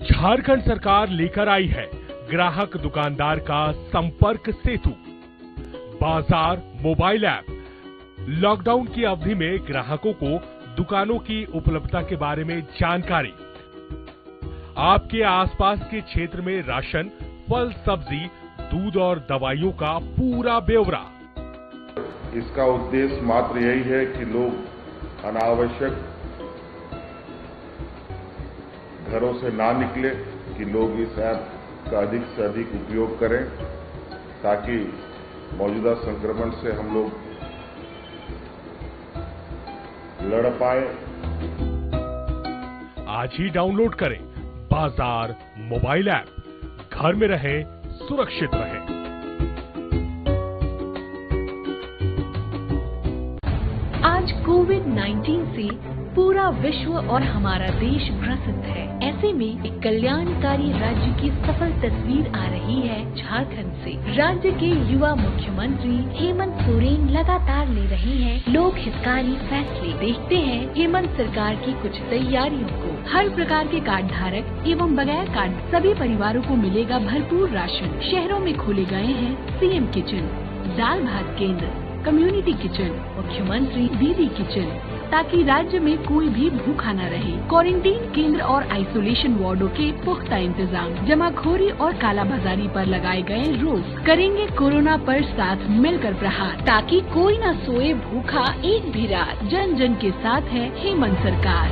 झारखंड सरकार लेकर आई है ग्राहक दुकानदार का संपर्क सेतु। बाजार मोबाइल ऐप। लॉकडाउन की अवधि में ग्राहकों को दुकानों की उपलब्धता के बारे में जानकारी। आपके आसपास के क्षेत्र में राशन, फल, सब्जी, दूध और दवाइयों का पूरा ब्यौरा। इसका उद्देश्य मात्र यही है कि लोग अनावश्यक घरों से ना निकले, कि लोग इस ऐप का अधिक से अधिक उपयोग करें ताकि मौजूदा संक्रमण से हम लोग लड़ पाए। आज ही डाउनलोड करें बाजार मोबाइल ऐप। घर में रहें, सुरक्षित रहें। आज कोविड-19 से पूरा विश्व और हमारा देश ग्रसित है। ऐसे में एक कल्याणकारी राज्य की सफल तस्वीर आ रही है झारखंड से। राज्य के युवा मुख्यमंत्री हेमंत सोरेन लगातार ले रहे हैं लोक हितकारी फैसले। देखते हैं हेमंत सरकार की कुछ तैयारियों को। हर प्रकार के कार्ड धारक एवं बगैर कार्ड सभी परिवारों को मिलेगा भरपूर राशन। शहरों में खोले गए हैं सीएम किचन, दाल भात केंद्र, कम्युनिटी किचन, मुख्यमंत्री दीदी किचन, ताकि राज्य में कोई भी भूखा न रहे। क्वारंटीन केंद्र और आइसोलेशन वार्डों के पुख्ता इंतजाम। जमाखोरी और कालाबाजारी पर लगाए गए रोक। करेंगे कोरोना पर साथ मिलकर प्रहार, ताकि कोई न सोए भूखा एक भी रात। जन जन के साथ है हेमंत सरकार।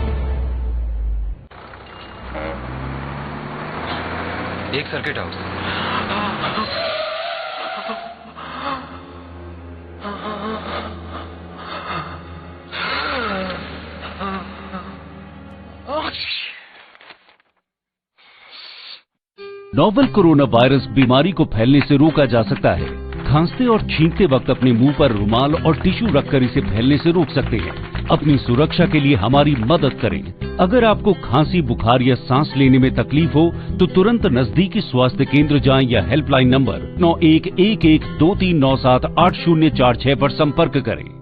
एक circuit house. Novel corona virus बीमारी को फैलने से रोका जा सकता है। खांसते और छींकते वक्त अपने मुंह पर रुमाल और टिश्यू रखकर इसे फैलने से रोक सकते हैं। अपनी सुरक्षा के लिए हमारी मदद करें। अगर आपको खांसी, बुखार या सांस लेने में तकलीफ हो तो तुरंत नजदीकी स्वास्थ्य केंद्र जाएं या हेल्पलाइन नंबर 911123978046 पर संपर्क करें।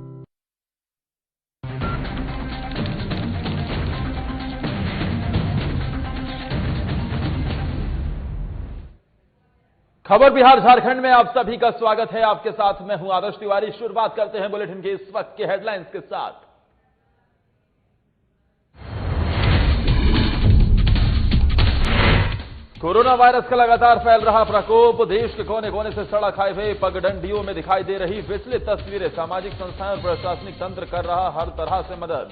खबर बिहार झारखंड में आप सभी का स्वागत है। आपके साथ मैं हूं आदर्श तिवारी। शुरुआत करते हैं बुलेटिन के इस वक्त के हेडलाइंस के साथ। कोरोना वायरस का लगातार फैल रहा प्रकोप। देश के कोने कोने से सड़क, हाईवे, पगडंडियों में दिखाई दे रही विचलित तस्वीरें। सामाजिक संस्थाएं और प्रशासनिक तंत्र कर रहा हर तरह से मदद।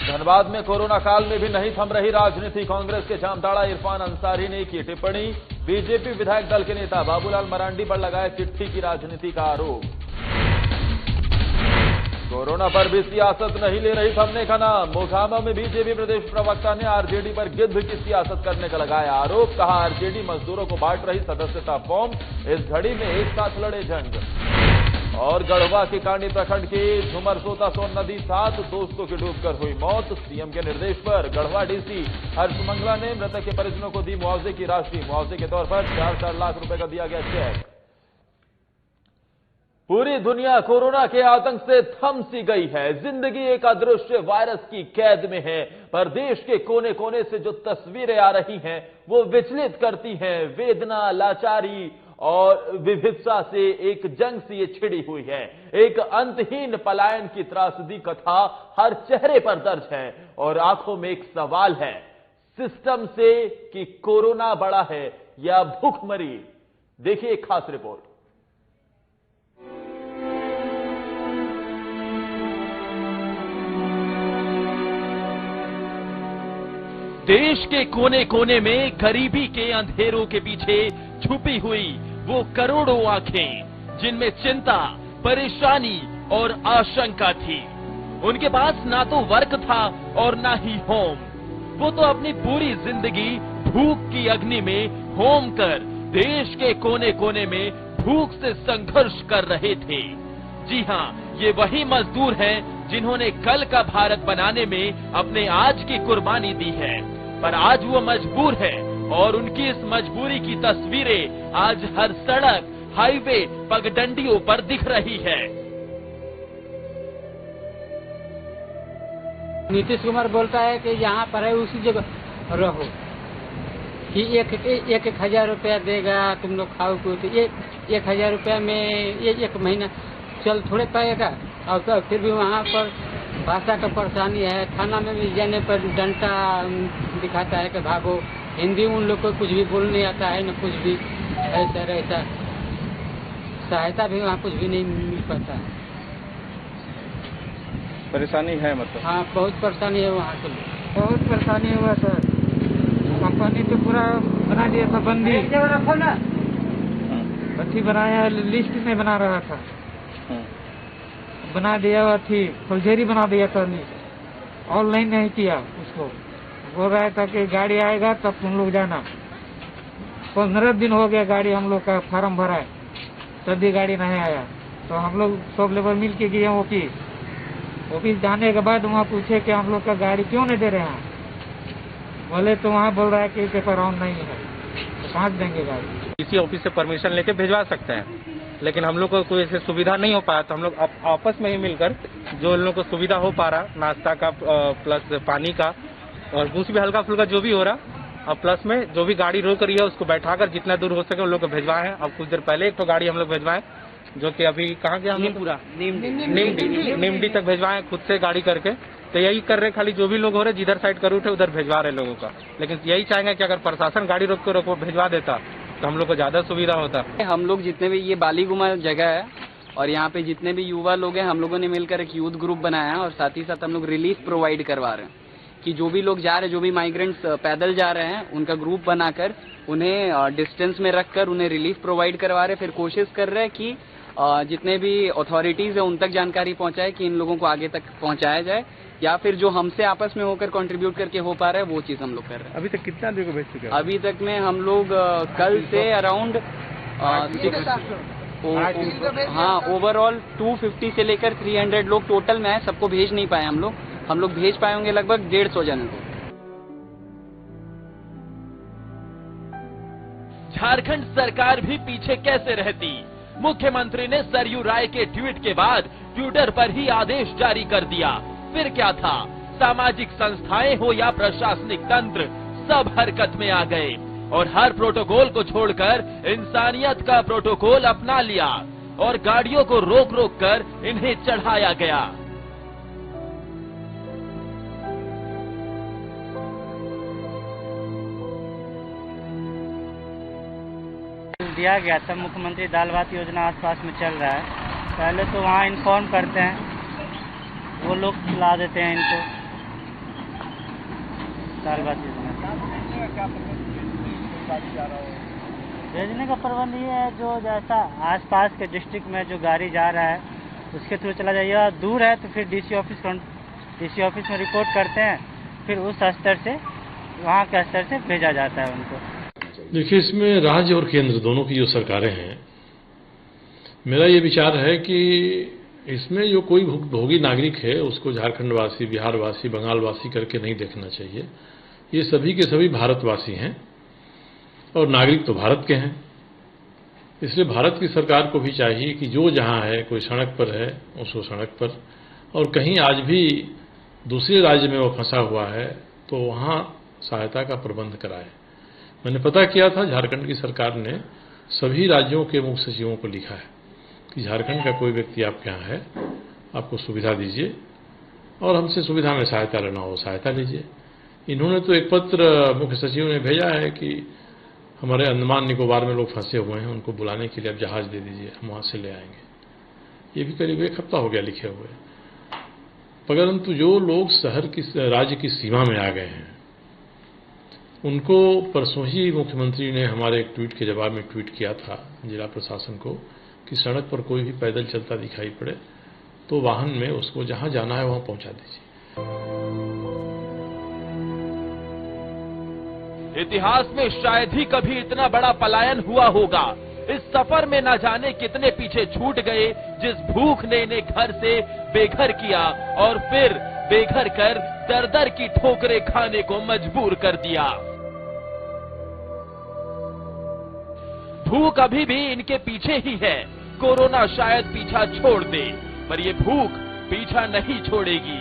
धनबाद में कोरोना काल में भी नहीं थम रही राजनीति। कांग्रेस के जामताड़ा इरफान अंसारी ने की टिप्पणी। बीजेपी विधायक दल के नेता बाबूलाल मरांडी पर लगाया चिट्ठी की राजनीति का आरोप। कोरोना पर भी सियासत नहीं ले रही थमने का नाम। मोकामा में बीजेपी प्रदेश प्रवक्ता ने आरजेडी पर गिद्ध की सियासत करने का लगाया आरोप। कहा आरजेडी मजदूरों को बांट रही सदस्यता फॉर्म। इस घड़ी में एक साथ लड़े जंग। और गढ़वा के कांडी प्रखंड के झुमरसोता सोन नदी 7 दोस्तों की डूबकर हुई मौत। सीएम के निर्देश पर गढ़वा डीसी हर्ष मंगला ने मृतक के परिजनों को दी मुआवजे की राशि। मुआवजे के तौर पर 4 लाख रुपए का दिया गया चेक। पूरी दुनिया कोरोना के आतंक से थम सी गई है। जिंदगी एक अदृश्य वायरस की कैद में है। पर देश के कोने कोने से जो तस्वीरें आ रही हैं वो विचलित करती हैं। वेदना, लाचारी और विभित्सा से एक जंग सी ये छिड़ी हुई है। एक अंतहीन पलायन की त्रासदी कथा हर चेहरे पर दर्ज है। और आंखों में एक सवाल है, सिस्टम से कि कोरोना बड़ा है या भूखमरी। देखिए एक खास रिपोर्ट। देश के कोने कोने में गरीबी के अंधेरों के पीछे छुपी हुई वो करोड़ों आंखें, जिनमें चिंता, परेशानी और आशंका थी। उनके पास ना तो वर्क था और ना ही होम। वो तो अपनी पूरी जिंदगी भूख की अग्नि में होम कर देश के कोने कोने में भूख से संघर्ष कर रहे थे। जी हां, ये वही मजदूर हैं जिन्होंने कल का भारत बनाने में अपने आज की कुर्बानी दी है। पर आज वो मजबूर है और उनकी इस मजबूरी की तस्वीरें आज हर सड़क, हाईवे, पगडंडियों पर दिख रही है। नीतीश कुमार बोलता है कि यहाँ पर है उसी जगह रहो, कि एक 1,000 रुपया देगा, तुम लोग खाओ को, तो 1,000 रुपया में एक महीना चल थोड़े पाएगा। और तो फिर भी वहाँ पर भाषा का परेशानी है, थाना में भी जाने पर डंडा दिखाता है कि भागो। हिंदी उन लोग को कुछ भी बोलने आता है न कुछ भी, ऐसा सहायता भी वहाँ कुछ भी नहीं मिल पाता है। परेशानी है मतलब? हाँ, बहुत परेशानी है वहाँ के लिए। बहुत परेशानी हुआ सर। कंपनी तो पूरा बना दिया था बंदी, अथी बनाया, लिस्ट में बना रहा था, बना दिया अथी फौजरी बना दिया था, ऑनलाइन नहीं किया उसको। बोल रहा था कि गाड़ी आएगा तब तुम लोग जाना। 15 दिन हो गया गाड़ी हम लोग का फार्म भरा है, तब भी गाड़ी नहीं आया। तो हम लोग सब लेबर मिल के गए ऑफिस जाने के बाद वहाँ पूछे कि हम लोग का गाड़ी क्यों नहीं दे रहे हैं, बोले तो वहाँ बोल रहा है कि पेपर ऑन नहीं है, तो कहाँ देंगे गाड़ी। इसी ऑफिस से परमिशन लेके भिजवा सकते हैं, लेकिन हम लोग को कोई ऐसे सुविधा नहीं हो पाया, तो हम लोग आपस में ही मिलकर जो लोगों को सुविधा हो पा रहा, नाश्ता का प्लस पानी का और कुछ भी हल्का फुल्का जो भी हो रहा, अब प्लस में जो भी गाड़ी रोक रही है उसको बैठाकर जितना दूर हो सके उन लोग को भिजवाए हैं। अब कुछ देर पहले एक तो गाड़ी हम लोग भिजवाए, जो कि अभी कहाँ गया, नीमडी तक भिजवाए खुद से गाड़ी करके। तो यही कर रहे, खाली जो भी लोग हो रहे जिधर साइड कर उठे उधर भिजवा रहे लोगों का। लेकिन यही चाहेंगे कि अगर प्रशासन गाड़ी रोक भिजवा देता तो हम लोग को ज्यादा सुविधा होता। हम लोग जितने भी, ये बालीगुमा जगह है और यहाँ पे जितने भी युवा लोग हैं, हम लोगों ने मिलकर एक यूथ ग्रुप बनाया है और साथ ही साथ हम लोग रिलीफ प्रोवाइड करवा रहे हैं कि जो भी लोग जा रहे हैं, जो भी माइग्रेंट्स पैदल जा रहे हैं, उनका ग्रुप बनाकर उन्हें डिस्टेंस में रखकर उन्हें रिलीफ प्रोवाइड करवा रहे हैं। फिर कोशिश कर रहे हैं कि जितने भी अथॉरिटीज है उन तक जानकारी पहुंचाए कि इन लोगों को आगे तक पहुंचाया जाए, या फिर जो हमसे आपस में होकर कंट्रीब्यूट करके हो पा रहा है वो चीज हम लोग कर रहे हैं। अभी तक कितना आदमी को भेज चुके हैं? अभी तक में हम लोग कल से अराउंड हाँ ओवरऑल 250 से लेकर 300 लोग टोटल में है। सबको भेज नहीं पाए हम लोग भेज पाए होंगे लगभग 150 जनों को। झारखंड सरकार भी पीछे कैसे रहती। मुख्यमंत्री ने सरयू राय के ट्वीट के बाद ट्विटर पर ही आदेश जारी कर दिया। फिर क्या था, सामाजिक संस्थाएं हो या प्रशासनिक तंत्र, सब हरकत में आ गए और हर प्रोटोकॉल को छोड़कर इंसानियत का प्रोटोकॉल अपना लिया और गाड़ियों को रोक रोक कर इन्हें चढ़ाया गया। दिया गया था, मुख्यमंत्री दाल भात योजना आसपास में चल रहा है। पहले तो वहाँ इन्फॉर्म करते हैं, वो लोग खिला देते हैं इनको दाल भात योजना। भेजने का प्रबंध ये है, जो जैसा आसपास के डिस्ट्रिक्ट में जो गाड़ी जा रहा है उसके थ्रू चला जाइए। दूर है तो फिर डीसी ऑफिस में रिपोर्ट करते हैं, फिर उस स्तर से वहाँ के स्तर से भेजा जाता है उनको। देखिए, इसमें राज्य और केंद्र दोनों की जो सरकारें हैं, मेरा ये विचार है कि इसमें जो कोई भोगी नागरिक है उसको झारखंड वासी, बिहार वासी, बंगाल वासी करके नहीं देखना चाहिए। ये सभी के सभी भारतवासी हैं और नागरिक तो भारत के हैं। इसलिए भारत की सरकार को भी चाहिए कि जो जहां है, कोई सड़क पर है उसको सड़क पर, और कहीं आज भी दूसरे राज्य में वो फंसा हुआ है तो वहां सहायता का प्रबंध कराए। मैंने पता किया था, झारखंड की सरकार ने सभी राज्यों के मुख्य सचिवों को लिखा है कि झारखंड का कोई व्यक्ति आपके यहाँ है, आपको सुविधा दीजिए और हमसे सुविधा में सहायता लेना हो सहायता लीजिए। इन्होंने तो एक पत्र मुख्य सचिव ने भेजा है कि हमारे अंडमान निकोबार में लोग फंसे हुए हैं, उनको बुलाने के लिए आप जहाज दे दीजिए, हम वहाँ से ले आएंगे। ये भी करीब 1 हफ्ता हो गया लिखे हुए। परंतु जो लोग शहर की, राज्य की सीमा में आ गए हैं, उनको परसों ही मुख्यमंत्री ने हमारे एक ट्वीट के जवाब में ट्वीट किया था जिला प्रशासन को कि सड़क पर कोई भी पैदल चलता दिखाई पड़े तो वाहन में उसको जहां जाना है वहां पहुंचा दीजिए। इतिहास में शायद ही कभी इतना बड़ा पलायन हुआ होगा। इस सफर में न जाने कितने पीछे छूट गए, जिस भूख ने इन्हें घर से बेघर किया और फिर बेघर कर दर दर की ठोकरें खाने को मजबूर कर दिया। भूख अभी भी इनके पीछे ही है। कोरोना शायद पीछा छोड़ दे, पर ये भूख पीछा नहीं छोड़ेगी।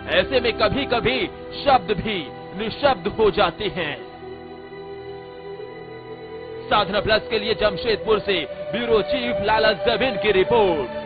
ऐसे में कभी कभी शब्द भी निशब्द हो जाते हैं। साधना प्लस के लिए जमशेदपुर से ब्यूरो चीफ लाला जबीन की रिपोर्ट।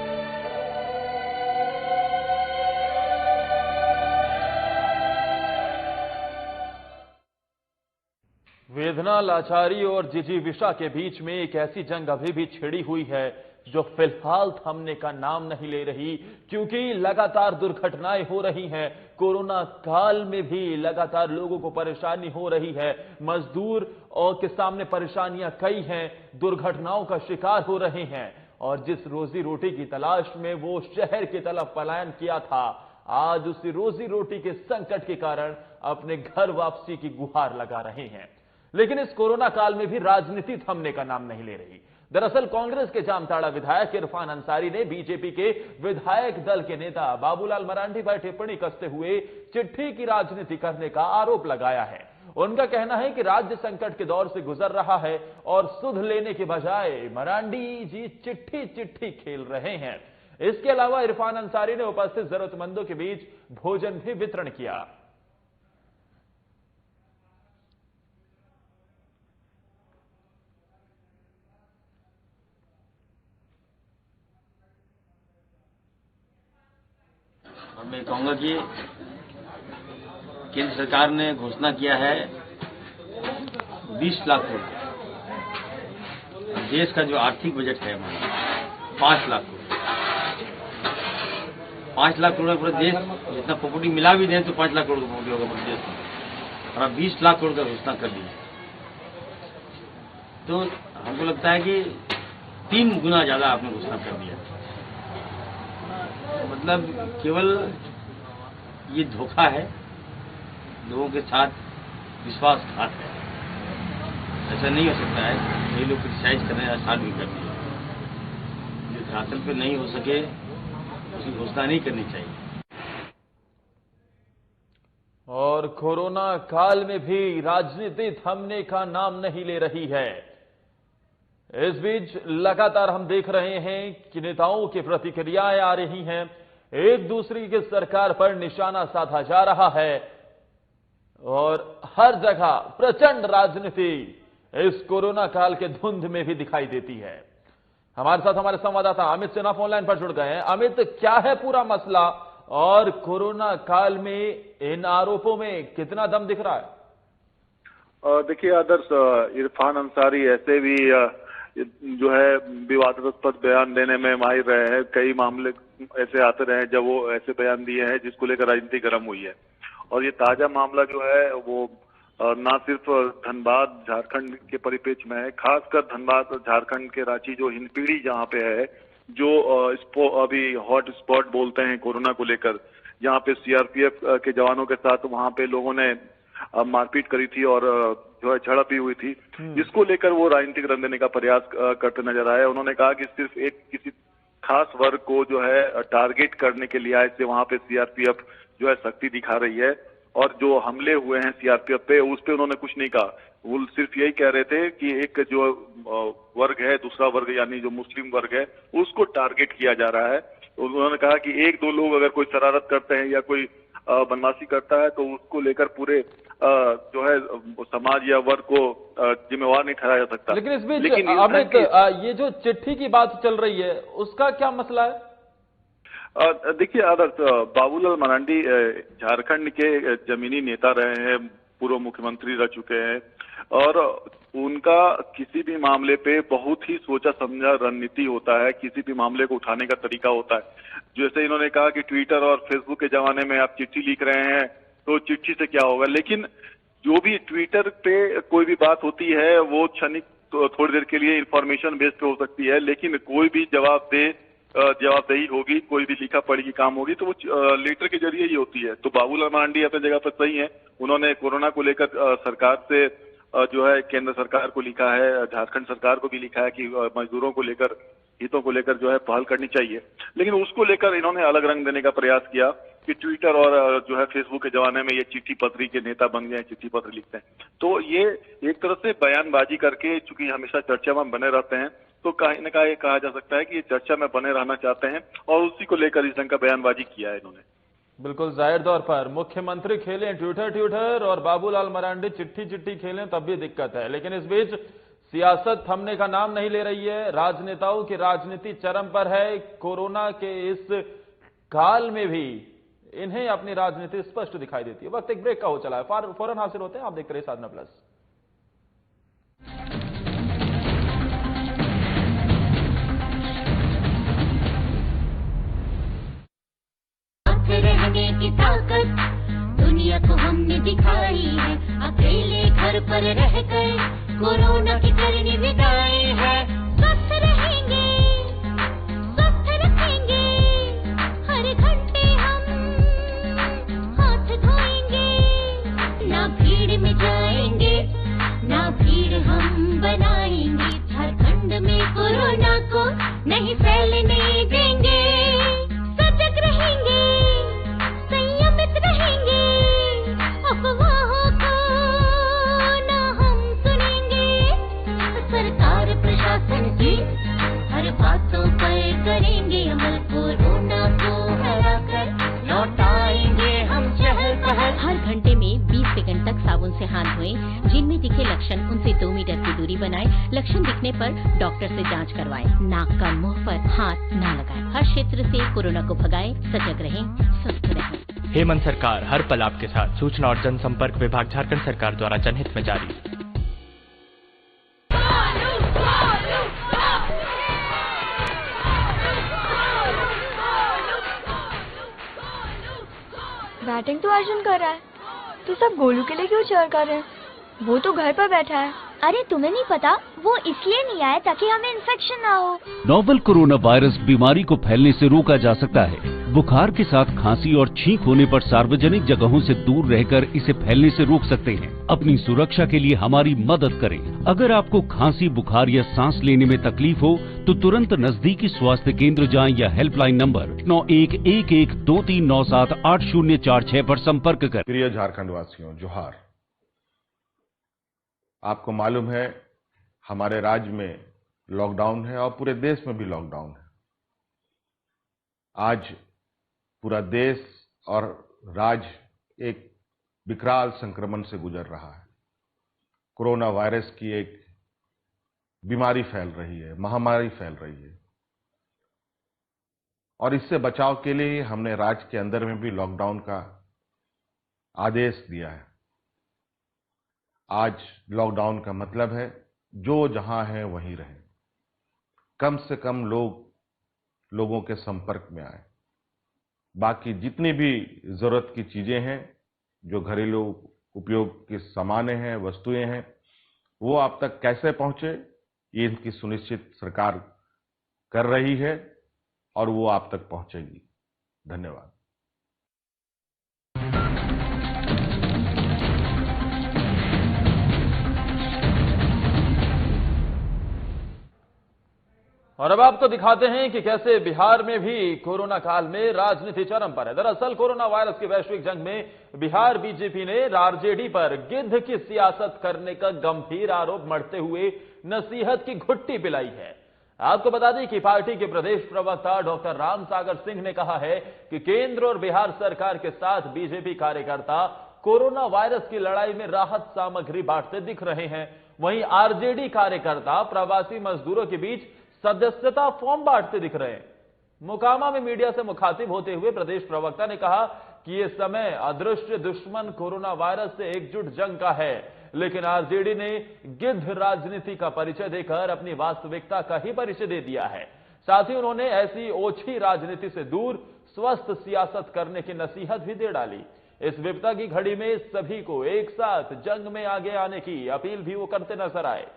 वेदना, लाचारी और जिजीविषा के बीच में एक ऐसी जंग अभी भी छिड़ी हुई है जो फिलहाल थमने का नाम नहीं ले रही, क्योंकि लगातार दुर्घटनाएं हो रही हैं। कोरोना काल में भी लगातार लोगों को परेशानी हो रही है। मजदूर और के सामने परेशानियां कई हैं, दुर्घटनाओं का शिकार हो रहे हैं और जिस रोजी रोटी की तलाश में वो शहर की तरफ पलायन किया था, आज उसी रोजी रोटी के संकट के कारण अपने घर वापसी की गुहार लगा रहे हैं। लेकिन इस कोरोना काल में भी राजनीति थमने का नाम नहीं ले रही। दरअसल कांग्रेस के जामताड़ा विधायक इरफान अंसारी ने बीजेपी के विधायक दल के नेता बाबूलाल मरांडी पर टिप्पणी कसते हुए चिट्ठी की राजनीति करने का आरोप लगाया है। उनका कहना है कि राज्य संकट के दौर से गुजर रहा है और सुध लेने के बजाय मरांडी जी चिट्ठी खेल रहे हैं। इसके अलावा इरफान अंसारी ने उपस्थित जरूरतमंदों के बीच भोजन भी वितरण किया। और मैं कहूंगा कि केंद्र सरकार ने घोषणा किया है 20 लाख करोड़। देश का जो आर्थिक बजट है हमारा 5 लाख करोड़। 5 लाख करोड़ पूरे देश जितना प्रॉपर्टी मिला भी दें तो 5 लाख करोड़ का प्रॉपर्टी होगा पूरे देश में, और अब 20 लाख करोड़ का घोषणा कर दी। तो हमको लगता है कि 3 गुना ज्यादा आपने घोषणा कर दिया। मतलब केवल ये धोखा है, लोगों के साथ विश्वासघात है। ऐसा नहीं हो सकता है। कई लोग क्रिटिसाइज कर रहे हैं, आसान भी कर दिए। जो धरातल पे नहीं हो सके उसकी घोषणा नहीं करनी चाहिए। और कोरोना काल में भी राजनीति थमने का नाम नहीं ले रही है। इस बीच लगातार हम देख रहे हैं कि नेताओं की प्रतिक्रियाएं आ रही हैं, एक दूसरे की सरकार पर निशाना साधा जा रहा है और हर जगह प्रचंड राजनीति इस कोरोना काल के धुंध में भी दिखाई देती है। हमारे साथ हमारे संवाददाता अमित सिन्हा फोनलाइन पर जुड़ गए हैं। अमित, क्या है पूरा मसला और कोरोना काल में इन आरोपों में कितना दम दिख रहा है? देखिए आदर्श, इरफान अंसारी ऐसे भी जो है विवादास्पद बयान देने में माहिर रहे हैं। कई मामले ऐसे आते रहे जब वो ऐसे बयान दिए हैं जिसको लेकर राजनीति गर्म हुई है। और ये ताजा मामला जो है वो ना सिर्फ धनबाद झारखंड के परिप्रेक्ष्य में है, खासकर धनबाद झारखंड के रांची जो हिंदपीढ़ी जहाँ पे है, जो अभी हॉट स्पॉट बोलते हैं कोरोना को लेकर, जहाँ पे सीआरपीएफ के जवानों के साथ वहाँ पे लोगों ने मारपीट करी थी और जो है झड़प भी हुई थी, जिसको लेकर वो राजनीतिक रंग देने का प्रयास करते नजर आए। उन्होंने कहा कि सिर्फ एक किसी खास वर्ग को जो है टारगेट करने के लिए से वहां पे सीआरपीएफ जो है शक्ति दिखा रही है, और जो हमले हुए हैं सीआरपीएफ पे उस पे उन्होंने कुछ नहीं कहा। वो सिर्फ यही कह रहे थे कि एक जो वर्ग है, दूसरा वर्ग यानी जो मुस्लिम वर्ग है, उसको टारगेट किया जा रहा है। उन्होंने कहा कि 1-2 लोग अगर कोई शरारत करते हैं या कोई बदमाशी करता है तो उसको लेकर पूरे जो है समाज या वर्ग को जिम्मेवार नहीं ठहराया जा सकता। लेकिन इस बीच अमित, ये जो चिट्ठी की बात चल रही है उसका क्या मसला है? देखिए आदर्श, बाबूलाल मरांडी झारखंड के जमीनी नेता रहे हैं, पूर्व मुख्यमंत्री रह चुके हैं, और उनका किसी भी मामले पे बहुत ही सोचा समझा रणनीति होता है, किसी भी मामले को उठाने का तरीका होता है। जैसे इन्होंने कहा कि ट्विटर और फेसबुक के जमाने में आप चिट्ठी लिख रहे हैं तो चिट्ठी से क्या होगा, लेकिन जो भी ट्विटर पे कोई भी बात होती है वो क्षणिक थोड़ी देर के लिए इंफॉर्मेशन बेस्ड पे हो सकती है, लेकिन कोई भी जवाबदेही होगी, कोई भी लिखा पढ़ी की काम होगी तो वो लेटर के जरिए ही होती है। तो बाबूलाल मरांडी अपनी जगह पर सही है। उन्होंने कोरोना को लेकर सरकार से जो है केंद्र सरकार को लिखा है, झारखंड सरकार को भी लिखा है कि मजदूरों को लेकर, हितों को लेकर जो है पहल करनी चाहिए, लेकिन उसको लेकर इन्होंने अलग रंग देने का प्रयास किया कि ट्विटर और जो है फेसबुक के जमाने में ये चिट्ठी पत्री के नेता बन गए, चिट्ठी पत्र लिखते हैं। तो ये एक तरह से बयानबाजी करके, चूंकि हमेशा चर्चा में बने रहते हैं, तो कहीं न कहा जा सकता है कि ये चर्चा में बने रहना चाहते हैं और उसी को लेकर इस ढंग का बयानबाजी किया है इन्होंने। बिल्कुल जाहिर तौर पर मुख्यमंत्री खेलें ट्विटर और बाबूलाल मरांडी चिट्ठी खेलें तब भी दिक्कत है। लेकिन इस बीच सियासत थमने का नाम नहीं ले रही है। राजनेताओं की राजनीति चरम पर है। कोरोना के इस काल में भी इन्हें अपनी राजनीति स्पष्ट दिखाई देती है। वक्त एक ब्रेक का हो चला है, फौरन हासिल होते हैं। आप देखते रहिए साधना प्लस। रहने की ताकत दुनिया को हमने दिखाई है। अकेले घर पर रहकर कोरोना की करनी विदाई है। स्वस्थ रहेंगे, स्वस्थ रखेंगे, हर घंटे हम हाथ धोएंगे। ना भीड़ में जाएंगे, ना भीड़ हम बनाएंगे। झारखंड में कोरोना को नहीं फैलने देंगे। सजग रहेंगे, रहेंगे, अफवाहों को ना हम सुनेंगे। सरकार प्रशासन की हर बातों पर करेंगे अमल। कोरोना को हराकर लौटाएंगे हम चहल पहल। हर घंटे में 20 सेकंड तक साबुन से हाथ धोएं। जिनमें दिखे लक्षण उनसे 2 मीटर की दूरी बनाएं। लक्षण दिखने पर डॉक्टर से जांच करवाएं। नाक का मुंह पर हाथ न लगाएं। हर क्षेत्र से कोरोना को भगाएं। सजग रहें, स्वस्थ रहें। हेमंत सरकार हर पल आपके साथ। सूचना और जनसंपर्क विभाग झारखंड सरकार द्वारा जनहित में जारी। बैटिंग तो अर्जुन कर रहा है, तो सब गोलू के लिए क्यों चेयर कर रहे हैं? वो तो घर पर बैठा है। अरे तुम्हें नहीं पता, वो इसलिए नहीं आया ताकि हमें इन्फेक्शन ना हो। नोवेल कोरोना वायरस बीमारी को फैलने से रोका जा सकता है। बुखार के साथ खांसी और छींक होने पर सार्वजनिक जगहों से दूर रहकर इसे फैलने से रोक सकते हैं। अपनी सुरक्षा के लिए हमारी मदद करें। अगर आपको खांसी, बुखार या सांस लेने में तकलीफ हो तो तुरंत नजदीकी स्वास्थ्य केंद्र जाएं या हेल्पलाइन नंबर 911123978046 पर संपर्क करें। प्रिय झारखंड वासियों, जोहार। आपको मालूम है हमारे राज्य में लॉकडाउन है और पूरे देश में भी लॉकडाउन है। आज पूरा देश और राज्य एक विकराल संक्रमण से गुजर रहा है। कोरोना वायरस की एक बीमारी फैल रही है, महामारी फैल रही है और इससे बचाव के लिए हमने राज्य के अंदर में भी लॉकडाउन का आदेश दिया है। आज लॉकडाउन का मतलब है जो जहां है वहीं रहे, कम से कम लोगों के संपर्क में आए। बाकी जितनी भी जरूरत की चीजें हैं, जो घरेलू उपयोग के सामान हैं, वस्तुएं हैं, वो आप तक कैसे पहुंचे, ये इनकी सुनिश्चित सरकार कर रही है और वो आप तक पहुंचेगी। धन्यवाद। और अब आपको दिखाते हैं कि कैसे बिहार में भी कोरोना काल में राजनीति चरम पर है। दरअसल कोरोना वायरस की वैश्विक जंग में बिहार बीजेपी ने आरजेडी पर गिद्ध की सियासत करने का गंभीर आरोप मढ़ते हुए नसीहत की घुट्टी पिलाई है। आपको बता दें कि पार्टी के प्रदेश प्रवक्ता डॉक्टर रामसागर सिंह ने कहा है कि केंद्र और बिहार सरकार के साथ बीजेपी कार्यकर्ता कोरोना वायरस की लड़ाई में राहत सामग्री बांटते दिख रहे हैं। वहीं आरजेडी कार्यकर्ता प्रवासी मजदूरों के बीच सदस्यता फॉर्म बांटते दिख रहे हैं। मोकामा में मीडिया से मुखातिब होते हुए प्रदेश प्रवक्ता ने कहा कि यह समय अदृश्य दुश्मन कोरोना वायरस से एकजुट जंग का है, लेकिन आरजेडी ने गिद्ध राजनीति का परिचय देकर अपनी वास्तविकता का ही परिचय दे दिया है। साथ ही उन्होंने ऐसी ओछी राजनीति से दूर स्वस्थ सियासत करने की नसीहत भी दे डाली। इस विपदा की घड़ी में सभी को एक साथ जंग में आगे आने की अपील भी वो करते नजर आए।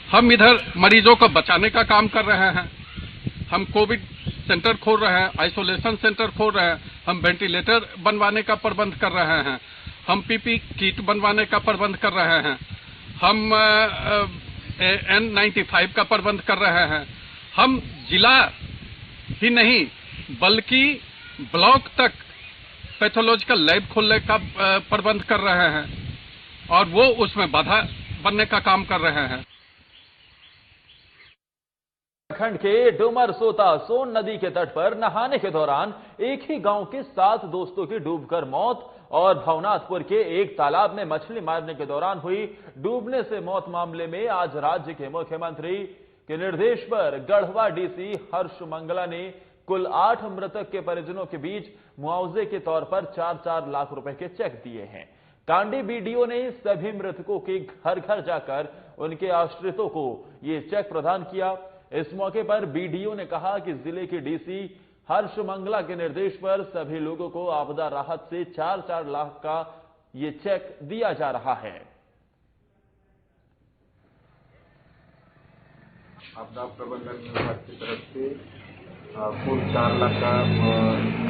हम इधर मरीजों को बचाने का काम कर रहे हैं। हम कोविड सेंटर खोल रहे हैं, आइसोलेशन सेंटर खोल रहे हैं, हम वेंटिलेटर बनवाने का प्रबंध कर रहे हैं, हम पीपी किट बनवाने का प्रबंध कर रहे हैं, हम N95 का प्रबंध कर रहे हैं। हम जिला ही नहीं बल्कि ब्लॉक तक पैथोलॉजिकल लैब खोलने का प्रबंध कर रहे हैं और वो उसमें बाधा बनने का काम कर रहे हैं। प्रखंड के डुमरसोता सोन नदी के तट पर नहाने के दौरान एक ही गांव के 7 दोस्तों की डूबकर मौत और भवनाथपुर के एक तालाब में मछली मारने के दौरान हुई डूबने से मौत मामले में आज राज्य के मुख्यमंत्री के निर्देश पर गढ़वा डीसी हर्ष मंगला ने कुल 8 मृतक के परिजनों के बीच मुआवजे के तौर पर 4-4 लाख रुपए के चेक दिए हैं। कांडी बीडीओ ने सभी मृतकों के घर घर जाकर उनके आश्रितों को ये चेक प्रदान किया। इस मौके पर बीडीओ ने कहा कि जिले के डीसी हर्ष मंगला के निर्देश पर सभी लोगों को आपदा राहत से 4-4 लाख का ये चेक दिया जा रहा है। आपदा प्रबंधन विभाग की तरफ से कुल 4 लाख का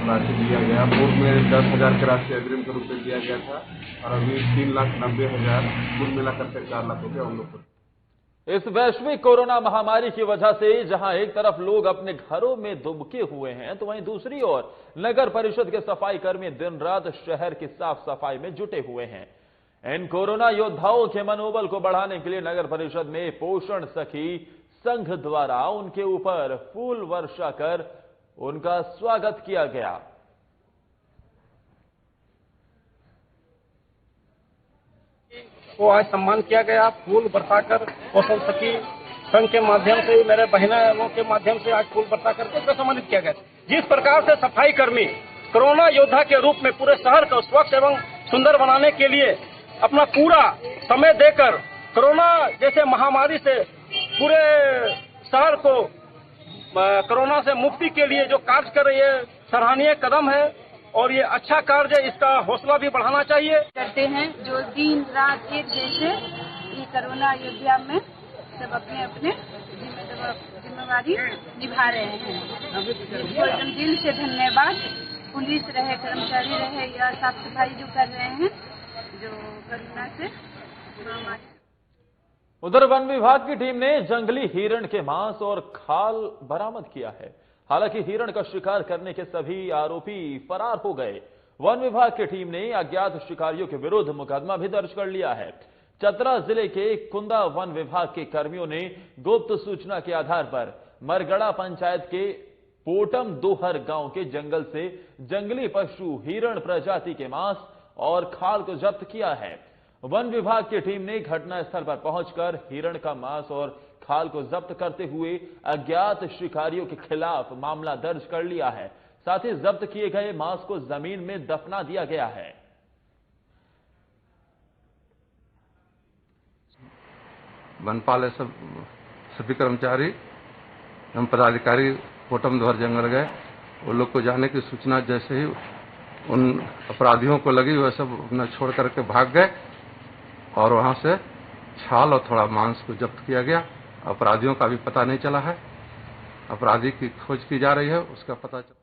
राशि दिया गया। पूर्व में 10,000 की राशि अग्रिम के रूप में दिया गया था और अभी 3,90,000 कुल मिलाकर के 4 लाख रुपये हम लोग को। इस वैश्विक कोरोना महामारी की वजह से जहां एक तरफ लोग अपने घरों में दुबके हुए हैं, तो वहीं दूसरी ओर नगर परिषद के सफाई कर्मी दिन रात शहर की साफ सफाई में जुटे हुए हैं। इन कोरोना योद्धाओं के मनोबल को बढ़ाने के लिए नगर परिषद में पोषण सखी संघ द्वारा उनके ऊपर फूल वर्षा कर उनका स्वागत किया गया। को आज सम्मान किया गया फूल बरसाकर पोषण सखी संघ के माध्यम से, मेरे बहनों के माध्यम से आज फूल बरसाकर को सम्मानित किया गया। जिस प्रकार से सफाई कर्मी कोरोना योद्धा के रूप में पूरे शहर को स्वच्छ एवं सुंदर बनाने के लिए अपना पूरा समय देकर कोरोना जैसे महामारी से पूरे शहर को कोरोना से मुक्ति के लिए जो कार्य कर रही है, सराहनीय कदम है और ये अच्छा कार्य, इसका हौसला भी बढ़ाना चाहिए। करते हैं जो दिन रात एक जैसे ये कोरोना योद्धा में सब अपने अपने जिम्मेवारी निभा रहे हैं। एकदम दिल से धन्यवाद। पुलिस रहे, कर्मचारी रहे या साफ सफाई जो कर रहे हैं, जो कोरोना से महामारी। उधर वन विभाग की टीम ने जंगली हिरण के मांस और खाल बरामद किया है। हालांकि हिरण का शिकार करने के सभी आरोपी फरार हो गए। वन विभाग की टीम ने अज्ञात शिकारियों के विरुद्ध मुकदमा भी दर्ज कर लिया है। चतरा जिले के कुंदा वन विभाग के कर्मियों ने गुप्त सूचना के आधार पर मरगड़ा पंचायत के पोटम दोहर गांव के जंगल से जंगली पशु हिरण प्रजाति के मांस और खाल को जब्त किया है। वन विभाग की टीम ने घटनास्थल पर पहुंचकर हिरण का मांस और खाल को जब्त करते हुए अज्ञात शिकारियों के खिलाफ मामला दर्ज कर लिया है। साथ ही जब्त किए गए मांस को जमीन में दफना दिया गया है। वनपाल सभी कर्मचारी एवं पदाधिकारी पोटम दोहर जंगल गए। वो लोग को जाने की सूचना जैसे ही उन अपराधियों को लगी, वह सब अपना छोड़ करके भाग गए और वहां से छाल और थोड़ा मांस को जब्त किया गया। अपराधियों का भी पता नहीं चला है, अपराधी की खोज की जा रही है, उसका पता चला।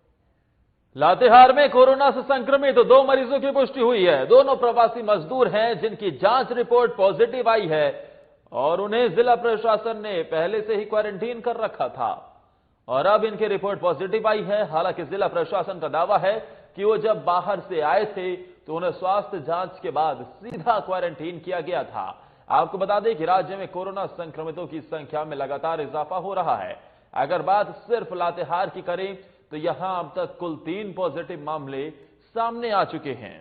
लातेहार में कोरोना से संक्रमित 2 मरीजों की पुष्टि हुई है। दोनों प्रवासी मजदूर हैं जिनकी जांच रिपोर्ट पॉजिटिव आई है और उन्हें जिला प्रशासन ने पहले से ही क्वारंटीन कर रखा था और अब इनकी रिपोर्ट पॉजिटिव आई है। हालांकि जिला प्रशासन का दावा है कि वो जब बाहर से आए थे तो उन्हें स्वास्थ्य जांच के बाद सीधा क्वारंटीन किया गया था। आपको बता दें कि राज्य में कोरोना संक्रमितों की संख्या में लगातार इजाफा हो रहा है। अगर बात सिर्फ लातेहार की करें तो यहां अब तक कुल 3 पॉजिटिव मामले सामने आ चुके हैं।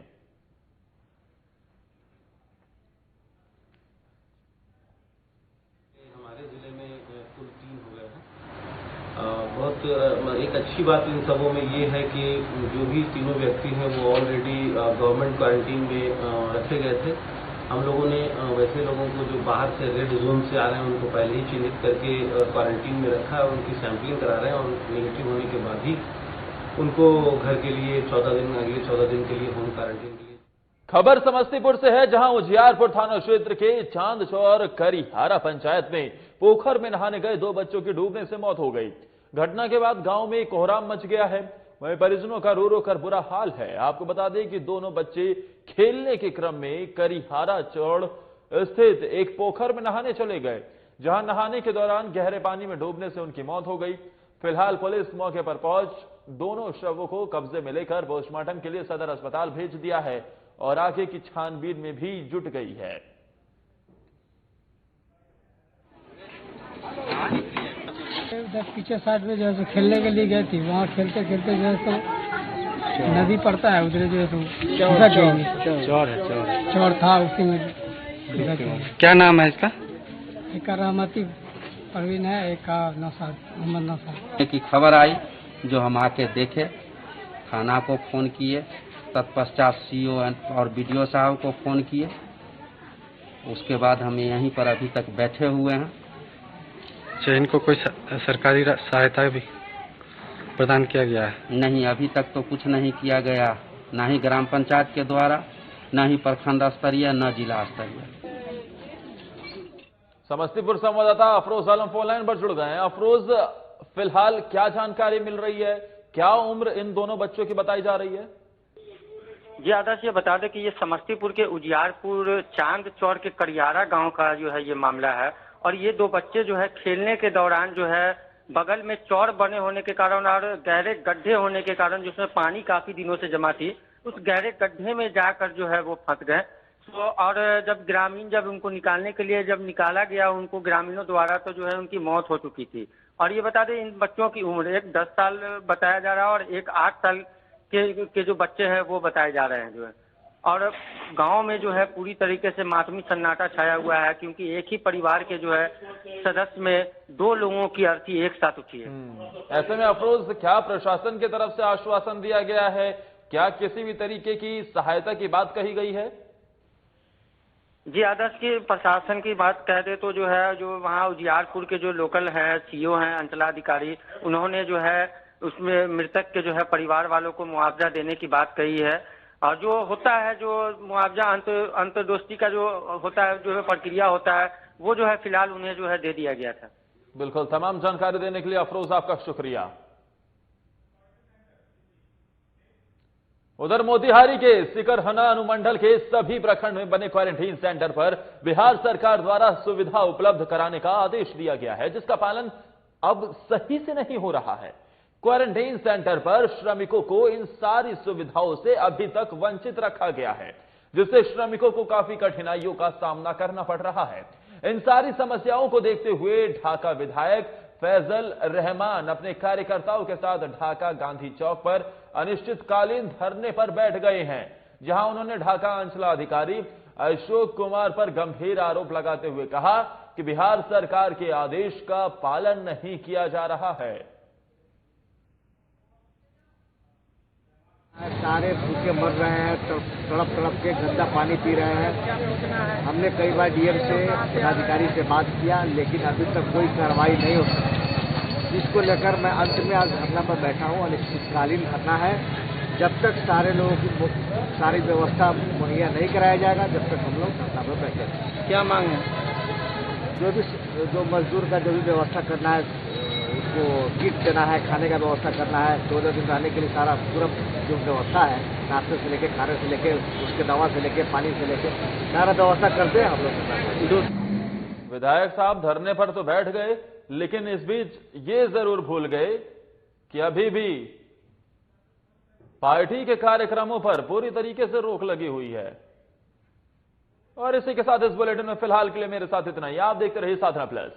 हमारे जिले में कुल 3 हो गए हैं। बहुत एक अच्छी बात इन सबों में ये है कि जो भी तीनों व्यक्ति हैं वो ऑलरेडी गवर्नमेंट क्वारंटीन में रखे गए थे। हम लोगों ने वैसे लोगों को जो बाहर से रेड जोन से आ रहे हैं उनको पहले ही चिन्हित करके क्वारंटीन में रखा है और उनकी सैंपलिंग करा रहे हैं और नेगेटिव होने के बाद ही उनको घर के लिए 14 दिन, अगले 14 दिन के लिए होम क्वारंटीन के लिए। खबर समस्तीपुर से है, जहां उजियारपुर थाना क्षेत्र के चांदचौर करीहारा पंचायत में पोखर में नहाने गए 2 बच्चों की डूबने से मौत हो गई। घटना के बाद गांव में कोहराम मच गया है। वहीं परिजनों का रो रो कर बुरा हाल है। आपको बता दें कि दोनों बच्चे खेलने के क्रम में करीहारा चौड़ स्थित एक पोखर में नहाने चले गए, जहां नहाने के दौरान गहरे पानी में डूबने से उनकी मौत हो गई। फिलहाल पुलिस मौके पर पहुंच दोनों शवों को कब्जे में लेकर पोस्टमार्टम के लिए सदर अस्पताल भेज दिया है और आगे की छानबीन में भी जुट गई है। उधर पीछे साइड में जो है खेलने के लिए गए थे, वहाँ खेलते खेलते जो है तो नदी पड़ता है उधर जो है तो चौर था उसी में। क्या नाम है इसका? एक रहमती परवीन है, एक का नौशाद मोहम्मद नौशाद। की खबर आई जो हम आके देखे, थाना को फोन किए, तत्पश्चात सीओ और बीडीओ साहब को फोन किए। उसके बाद हम यहीं पर अभी तक बैठे हुए हैं। अच्छा, इनको कोई सरकारी सहायता भी प्रदान किया गया है? नहीं, अभी तक तो कुछ नहीं किया गया, न ही ग्राम पंचायत के द्वारा, न ही प्रखंड स्तरीय, न जिला स्तरीय। समस्तीपुर संवाददाता अफरोज आलम फोन लाइन पर जुड़ गए हैं। अफरोज, फिलहाल क्या जानकारी मिल रही है, क्या उम्र इन दोनों बच्चों की बताई जा रही है? जी आदर्श, ये बता दें कि ये समस्तीपुर के उजियारपुर चांद चौर के करियारा गांव का जो है ये मामला है। और ये दो बच्चे जो है खेलने के दौरान जो है बगल में चौर बने होने के कारण और गहरे गड्ढे होने के कारण जिसमें पानी काफी दिनों से जमा थी, उस गहरे गड्ढे में जाकर जो है वो फंस गए। तो और जब उनको निकालने के लिए जब निकाला गया उनको ग्रामीणों द्वारा, तो जो है उनकी मौत हो चुकी थी। और ये बता दें इन बच्चों की उम्र एक 10 साल बताया जा रहा है और एक 8 साल के जो बच्चे हैं वो बताए जा रहे हैं जो है। और गांव में जो है पूरी तरीके से मातमी सन्नाटा छाया हुआ है, क्योंकि एक ही परिवार के जो है सदस्य में 2 लोगों की अर्थी एक साथ उठी है। ऐसे में अफरोज, क्या प्रशासन की तरफ से आश्वासन दिया गया है, क्या किसी भी तरीके की सहायता की बात कही गई है? जी आदर्श, की प्रशासन की बात कह दे तो जो है जो वहाँ उजियारपुर के जो लोकल हैं, सीओ हैं, अंचलाधिकारी, उन्होंने जो है उसमें मृतक के जो है परिवार वालों को मुआवजा देने की बात कही है। और जो होता है जो मुआवजा अंतर्दोस्ती का जो होता है, जो है प्रक्रिया होता है, वो जो है फिलहाल उन्हें जो है दे दिया गया था। बिल्कुल, तमाम जानकारी देने के लिए अफरोज आपका शुक्रिया। उधर मोतिहारी के सिकरहना अनुमंडल के सभी प्रखंड में बने क्वारंटीन सेंटर पर बिहार सरकार द्वारा सुविधा उपलब्ध कराने का आदेश दिया गया है, जिसका पालन अब सही से नहीं हो रहा है। क्वारंटीन सेंटर पर श्रमिकों को इन सारी सुविधाओं से अभी तक वंचित रखा गया है, जिससे श्रमिकों को काफी कठिनाइयों का सामना करना पड़ रहा है। इन सारी समस्याओं को देखते हुए ढाका विधायक फैजल रहमान अपने कार्यकर्ताओं के साथ ढाका गांधी चौक पर अनिश्चितकालीन धरने पर बैठ गए हैं, जहां उन्होंने ढाका अंचलाधिकारी अशोक कुमार पर गंभीर आरोप लगाते हुए कहा कि बिहार सरकार के आदेश का पालन नहीं किया जा रहा है। सारे भूखे मर रहे हैं, तो तड़प तड़प के गंदा पानी पी रहे हैं। हमने कई बार डीएम से, जिलाधिकारी से बात किया, लेकिन अभी तक कोई कार्रवाई नहीं हो सकी। इसको लेकर मैं अंत में आज धरना पर बैठा हूँ। अनिश्चितकालीन धरना है, जब तक सारे लोगों की सारी व्यवस्था मुहैया नहीं कराया जाएगा, जब तक हम लोग धरना पर बैठे। क्या मांग है? जो मजदूर का जो भी व्यवस्था करना है, उसको किट देना है, खाने का व्यवस्था करना है, 14 दिन रहने के लिए सारा पूरा जो व्यवस्था है, नाश्ते से लेके, खाने से लेके, उसके दवा से लेके, पानी से लेके, सारा व्यवस्था करते हैं हम लोग। विधायक साहब धरने पर तो बैठ गए, लेकिन इस बीच ये जरूर भूल गए कि अभी भी पार्टी के कार्यक्रमों पर पूरी तरीके से रोक लगी हुई है। और इसी के साथ इस बुलेटिन में फिलहाल के लिए मेरे साथ इतना ही। आप देखते रहिए साधना प्लस।